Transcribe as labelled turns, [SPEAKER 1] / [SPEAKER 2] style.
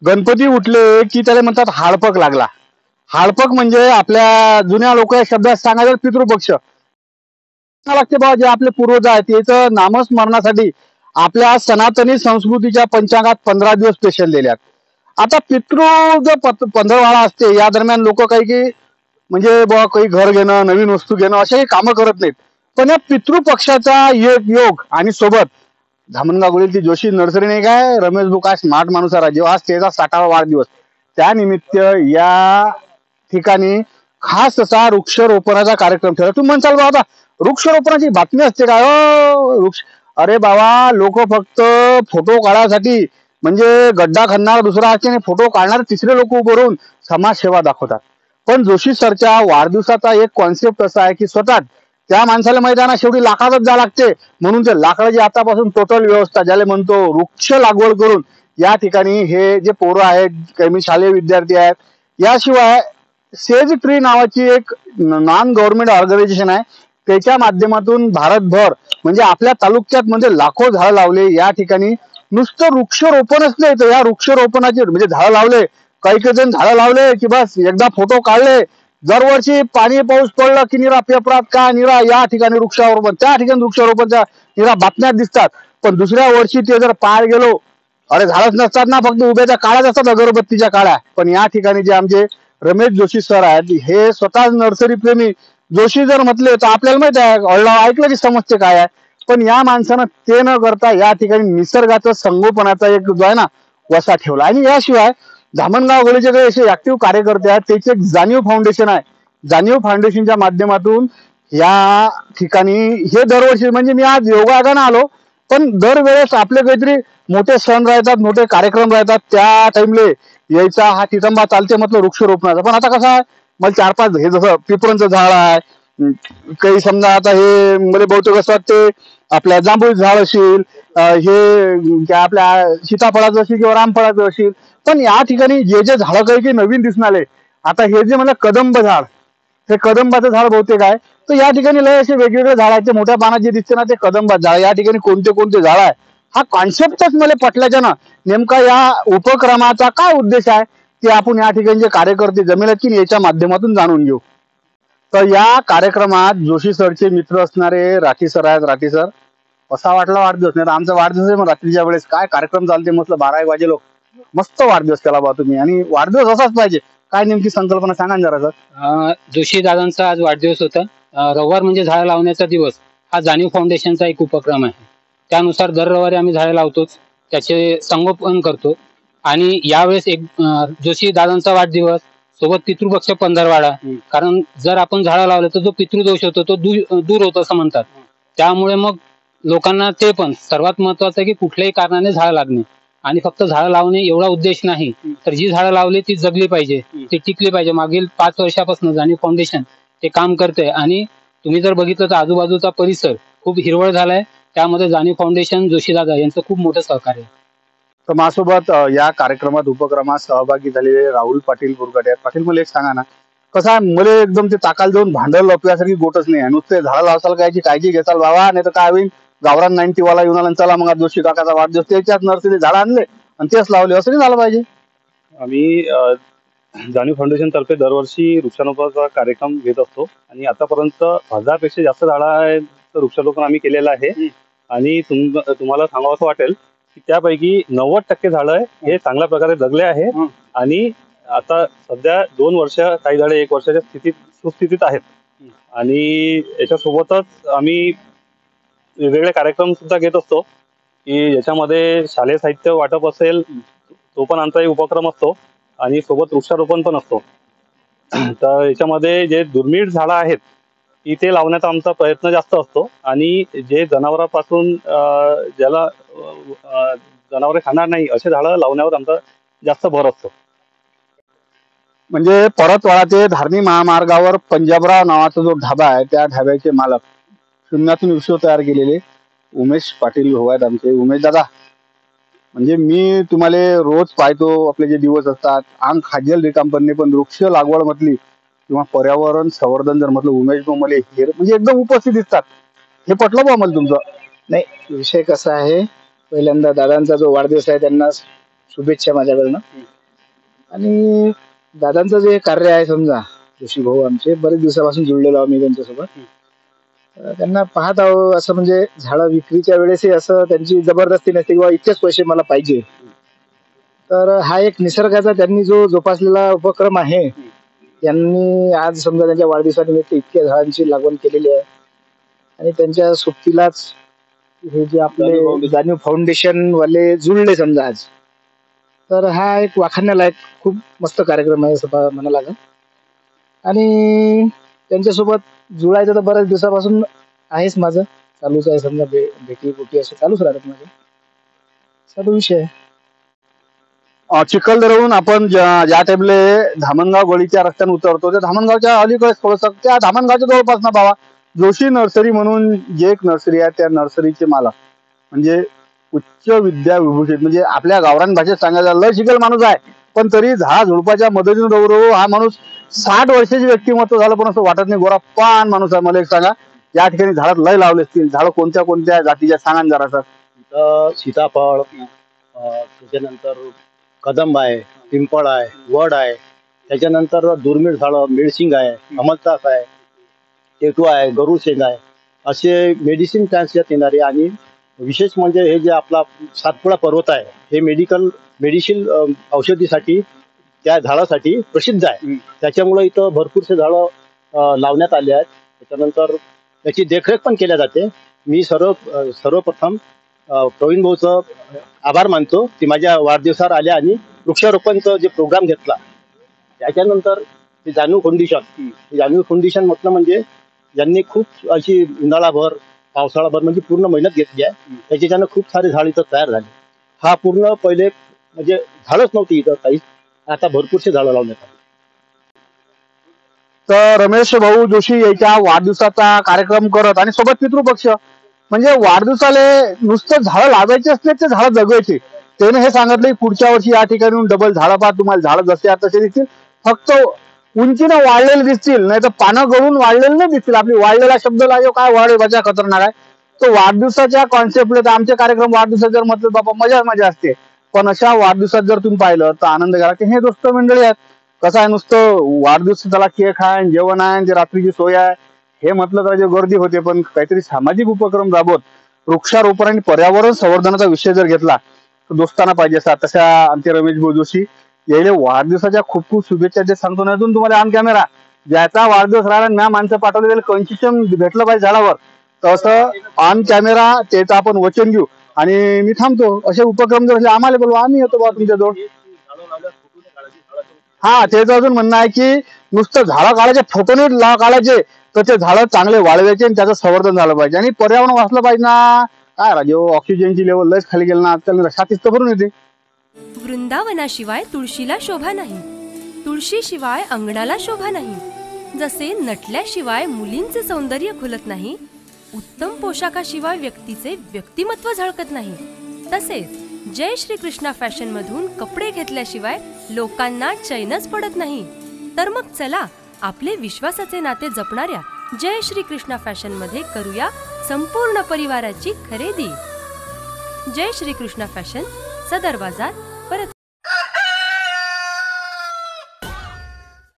[SPEAKER 1] गणपती उठले की त्याला म्हणतात हाडपक लागला. हाडपक म्हणजे आपल्या जुन्या लोक शब्दात सांगायचं पितृपक्ष लागते बाबा. जे आपले पूर्वज आहेत त्याचं नामस्मरणासाठी आपल्या सनातनी संस्कृतीच्या पंचांगात 15 दिवस स्पेशल दिल्यात. आता पितृ जो पंधरवाडा असते या दरम्यान लोक काही म्हणजे बाबा काही घर घेणं नवीन वस्तू घेणं असे कामं करत नाहीत. पण या पितृपक्षाचा योग आणि सोबत धामणगाव गोळीची जोशी नर्सरी नाही काय रमेश भाऊ काय स्मार्ट माणूस आहे जेव्हा आज त्याचा 60वा वाढदिवस त्यानिमित्त या ठिकाणी खास असा वृक्षरोपणाचा कार्यक्रम ठेवला. तुम्ही म्हणसाल बाबा वृक्षरोपणाची बातमी असते काय वृक्ष अरे बाबा लोक फक्त फोटो काढायसाठी म्हणजे गड्डा खणणार दुसरा असते आणि फोटो काढणार तिसरे लोक उभं राहून समाजसेवा दाखवतात. पण जोशी सरच्या वाढदिवसाचा एक कॉन्सेप्ट असा आहे की स्वतः त्या माणसाला मैदानात शेवटी लाकडातच जा लागते म्हणून ते लाकडाची आतापासून टोटल व्यवस्था ज्याला म्हणतो वृक्ष लागवड करून या ठिकाणी हे जे पोरं आहेत काही शालेय विद्यार्थी आहेत. याशिवाय सेज ट्री नावाची एक नॉन गव्हर्नमेंट ऑर्गनायझेशन आहे त्याच्या माध्यमातून भारतभर म्हणजे आपल्या तालुक्यात म्हणजे लाखो झाडं लावले. या ठिकाणी नुसतं वृक्षरोपणच नाही तर या वृक्षरोपणाचे म्हणजे झाडं लावले काही काही जण झाडं लावले की बस एकदा फोटो काढले. दरवर्षी पाणी पाऊस पडलं की निरा पेपरात का निरा या ठिकाणी वृक्षारोपण त्या ठिकाणी वृक्षारोपणच्या निरा बातम्यात दिसतात. पण दुसऱ्या वर्षी ते जर पार गेलो अरे झाडच नसतात ना फक्त उभ्याच्या काळ्याच असतात अगरबत्तीच्या काळ्या. पण या ठिकाणी जे आमचे रमेश जोशी सर आहेत हे स्वतः नर्सरी प्रेमी जोशी जर म्हटले तर आपल्याला माहित आहे ऑलराव ऐकलं की समजते काय आहे. पण या माणसानं ते न करता या ठिकाणी निसर्गाचं संगोपनाचा एक जो आहे ना वसा ठेवला. आणि याशिवाय धामणगाव गलीचे जे असे ऍक्टिव्ह कार्यकर्ते आहेत त्याचे एक जाणीव फाउंडेशन आहे. जाणीव फाउंडेशनच्या माध्यमातून या ठिकाणी हे दरवर्षी म्हणजे मी आज योगायोगानं आलो पण दरवेळेस आपले काहीतरी मोठे सण राहतात मोठे कार्यक्रम राहतात त्या टाइमले यायचा हा तिथंबा चालते म्हटलं वृक्षरोपणाचा. पण आता कसं आहे मला 4-5 हे जसं पिपळांचं झाड आहे काही समजा आता हे मला बहुतेक असं वाटते आपल्या जांभूळ झाड असेल हे आपल्या सीताफळाचं असेल किंवा रामफळाचं असेल. पण या ठिकाणी जे जे झाडं काही नवीन दिसणारे आता हे जे मला कदंब झाड हे कदंबाचं झाड बहुतेक आहे तर या ठिकाणी लय असे वेगवेगळे झाड आहेत. ते मोठ्या पानात जे दिसते ना ते कदंबा झाड या ठिकाणी कोणते कोणते झाड आहे हा कॉन्सेप्टच मला पटल्याच्या ना नेमका या उपक्रमाचा काय उद्देश आहे ते आपण या ठिकाणी जे कार्यकर्ते जमेल की याच्या माध्यमातून जाणून घेऊ. तर या कार्यक्रमात जोशी सरचे मित्र असणारे राठी सर आहेत. राठी सर असा वाटला वाढदिवस नाही आमचा वाढदिवस आहे मग रात्रीच्या वेळेस काय कार्यक्रम चालते म्हटलं 12-1 वाजे लोक मस्त वाढदिवस केला बा तुम्ही आणि वाढदिवस असाच पाहिजे. काय नेमकी संकल्पना सांगा जरा सर.
[SPEAKER 2] जोशी दादांचा आज वाढदिवस होता. रविवार म्हणजे झाड लावण्याचा दिवस हा जाणीव फाउंडेशनचा एक उपक्रम आहे. त्यानुसार दर रविवारी आम्ही झाडे लावतोच त्याचे संगोपन करतो. आणि यावेळेस एक जोशी दादांचा वाढदिवस सोबत पितृपक्ष पंधरवाडा कारण जर आपण झाडं लावले तर जो पितृदोष होतो तो दूर होतो असं म्हणतात. त्यामुळे मग लोकांना ते पण सर्वात महत्वाचं आहे की कुठल्याही कारणाने झाडं लागणे आणि फक्त झाडं लावणे एवढा उद्देश नाही तर जी झाडं लावली ती जगली पाहिजे ती टिकली पाहिजे. मागील 5 वर्षापासून जाणीव फाउंडेशन ते काम करते आणि तुम्ही जर बघितलं तर आजूबाजूचा परिसर खूप हिरवळ झालाय. त्यामध्ये जाणीव फाउंडेशन जोशीदादा यांचं खूप मोठं सहकार्य.
[SPEAKER 1] तर माझ्यासोबत या कार्यक्रमात उपक्रमात सहभागी झालेले राहुल पाटील बुरगटे आहेत. पाटील मला एक सांगा ना कसं आहे मला एकदम ते ताकाल जाऊन भांडल लपल्यासारखी गोटच नाही नुसते झाडं लावसाल कायची काळजी घेसाल बाबा नाही तर काय होईल गावरान 90 वाला येऊन आला चला मग जोशी काकाचा वाढदिवस त्याच्याच नर्सरी झाडं आणले आणि तेच लावले असं नाही झालं पाहिजे.
[SPEAKER 3] आम्ही जाणीव फाउंडेशन तर्फे दरवर्षी वृक्षारोपणाचा कार्यक्रम घेत असतो आणि आतापर्यंत 1000पेक्षा जास्त झाडांचं वृक्षारोपण आम्ही केलेलं आहे. आणि तुम्हाला सांगावं वाटेल की त्यापैकी 90% झाडं हे चांगल्या प्रकारे जगले आहे आणि आता सध्या 2 वर्ष काही झाडे 1 वर्षाच्या सुस्थितीत आहेत. आणि याच्यासोबतच आम्ही वेगवेगळे कार्यक्रम सुद्धा घेत असतो की ज्याच्यामध्ये शालेय साहित्य वाटप असेल तो पण आमचा एक उपक्रम असतो आणि सोबत वृक्षारोपण पण असतो. तर याच्यामध्ये जे दुर्मिळ झाडं आहेत की ते लावण्याचा आमचा प्रयत्न जास्त असतो आणि जे जनावरांपासून ज्याला जनावरे खाणार नाही असे झाडं लावण्यावर आमचा जास्त भर असतो.
[SPEAKER 1] म्हणजे परतवाडा ते धारणी महामार्गावर पंजाबराव नावाचा जो ढाबा आहे त्या ढाब्याचे मालक शून्यातून विश्व तयार केलेले उमेश पाटील भाऊ आहेत आमचे. उमेश दादा म्हणजे मी तुम्हाला रोज पाहतो आपले जे दिवस असतात अंग खाजेल रिकामपणे पण वृक्ष लागवड म्हटली किंवा पर्यावरण संवर्धन जर म्हटलं उमेश भाऊ मला म्हणजे एकदम उपस्थित दिसतात. हे पटलं बा मला तुमचं.
[SPEAKER 4] नाही विषय कसा आहे पहिल्यांदा दादांचा जो वाढदिवस आहे त्यांना शुभेच्छा माझ्याकडनं. आणि दादांचं जे कार्य आहे समजा, जोशी भाऊ आमचे बरेच दिवसापासून जुळलेलो आम्ही त्यांच्यासोबत. त्यांना पाहत आहो असं म्हणजे झाडं विक्रीच्या वेळेसही असं त्यांची जबरदस्ती नसते किंवा इतकेच पैसे मला पाहिजे. तर हा एक निसर्गाचा त्यांनी जो जोपासलेला उपक्रम आहे. त्यांनी आज समजा त्यांच्या वाढदिवसानिमित्त इतक्या झाडांची लागवड केलेली आहे. आणि त्यांच्या सोबतीलाच हे जे आपले जाणीव फाउंडेशन वाले जुळले समजा आज. तर हा एक वाखाणण्यालायक खूप मस्त कार्यक्रम आहे असं म्हणा लागेल. आणि त्यांच्यासोबत जुळायचं तर बऱ्याच दिवसापासून आहेच माझं, चालूच आहे समजा, भेटी गोटी असे चालूच राहतात माझे, चालू विषय आहे.
[SPEAKER 1] चिखलदऱ्याहून आपण ज्या टाइमले धामणगाव गळीच्या रस्त्याने उतरतो, त्या धामणगावच्या अलीकडे थोडंसं त्या धामणगावच्या जवळपास ना बाबा जोशी नर्सरी म्हणून जे एक नर्सरी आहे, त्या नर्सरीचे मालक म्हणजे उच्च विद्या विभूषित, म्हणजे आपल्या गावरान भाषेत सांगायला लय शिकल माणूस आहे, पण तरी झाड झुडपाच्या मदतीने डोरो हा माणूस 60 वर्षाची व्यक्तिमत्व झालं पण असं वाटत नाही. गोरा पान माणूस आहे. मला एक सांगा, या ठिकाणी झाडात लय लावले असतील, झाडं कोणत्या कोणत्या जातीच्या सांगा जरा सर.
[SPEAKER 5] सीताफळ, त्याच्यानंतर कदंब आहे, पिंपळ आहे, वड आहे, त्याच्यानंतर दुर्मिळ झाडं, मिळसिंग आहे, अमलतास आहे, टेटू आहे, गरुड शेंग आहे, असे मेडिसिन प्लांट्स येणारे. आणि विशेष म्हणजे हे जे आपला सातपुडा पर्वत आहे, हे मेडिसिन औषधीसाठी त्या झाडासाठी प्रसिद्ध आहे. त्याच्यामुळे इथं भरपूरसे झाडं लावण्यात आले आहेत. त्याच्यानंतर त्याची देखरेख पण केल्या जाते. मी सर्वप्रथम प्रवीण भाऊचं आभार मानतो की माझ्या वाढदिवसावर आले आणि वृक्षारोपणचा जे प्रोग्राम घेतला. त्याच्यानंतर ते जाणीव फाउंडेशन म्हटलं म्हणजे ज्यांनी खूप अशी उन्हाळाभर पावसाळाभर म्हणजे पूर्ण मेहनत घेतली आहे. त्याच्यानं खूप सारे झाड इथं तयार झाले. हा पूर्ण पहिले म्हणजे झाडच नव्हती इथं काहीच, आता भरपूरसे झाडं लावण्यात आली.
[SPEAKER 1] तर रमेश भाऊ जोशी याच्या वाढदिवसाचा कार्यक्रम करत आणि सोबत पितृपक्ष, म्हणजे वाढदिवसाले नुसतं झाडं लावायचे असते, ते झाडं जगवायचे. त्याने हे सांगितलं की पुढच्या वर्षी या ठिकाणी डबल झाडं पहा, तुम्हाला झाडं जसे आहेत तसे दिसतील, फक्त उंचीनं वाढलेले दिसतील, नाही तर पानं गळून वाढलेले नाही दिसतील. आपली वाढलेला शब्द लागेल काय वाढे बचा खतरनाक आहे. तो वाढदिवसाच्या कॉन्सेप्टला तर आमचे कार्यक्रम वाढदिवसात जर म्हटलं बाबा मजा असते, पण अशा वाढदिवसात जर तुम्ही पाहिलं तर आनंद घ्या. हे दोस्त मंडळी आहेत. कसं आहे, नुसतं वाढदिवस त्याला केक आहे, जेवण आहे, जे रात्रीची सोय आहे हे म्हटलं तर जे गर्दी होते, पण काहीतरी सामाजिक उपक्रम राबवत वृक्षारोपण आणि पर्यावरण संवर्धनाचा विषय जर घेतला तर दोस्ताना पाहिजे असतात. तशा आमचे रमेश भाऊ जोशी यायले वाढदिवसाच्या खूप खूप शुभेच्छा देत सांगतो. ना अजून तुम्हाला ऑन कॅमेरा ज्याचा वाढदिवस राहिला ना माणसं पाठवले त्याला कन्सेशन भेटलं पाहिजे झाडावर, तसं ऑन कॅमेरा त्याचं आपण वचन घेऊ. आणि मी थांबतो. असे उपक्रम जर आम्हाला बोलवा, आम्ही येतो बा तुमच्याजवळ. हा, त्याचं अजून म्हणणं आहे की नुसतं झाडं काढायचे, फोटो नाही काढायचे, तर ते झाडं चांगले वाढवायचे आणि त्याचं संवर्धन झालं पाहिजे आणि पर्यावरण वाचलं पाहिजे ना. काय राजे, ऑक्सिजनची लेवल लयच खाली गेली ना आजकाल, छातीच तर भरून येते.
[SPEAKER 6] वृंदावनाशिवाय तुळशीला शोभा नाही, तुळशीशिवाय अंगणाला शोभा नाही. जसे नटल्याशिवाय मुलींचे सौंदर्य खुलत नाही, उत्तम पोशाखाशिवाय व्यक्तीचे व्यक्तिमत्व झळकत नाही, तसेच जय श्री कृष्णा फॅशन मधून कपडे घेतल्याशिवाय लोकांना चैनच पडत नाही. तर मग चला आपले विश्वासाचे नाते जपणाऱ्या जय श्री कृष्णा फॅशन मध्ये करूया संपूर्ण परिवाराची खरेदी. जय श्री कृष्णा फॅशन, सदर बाजार,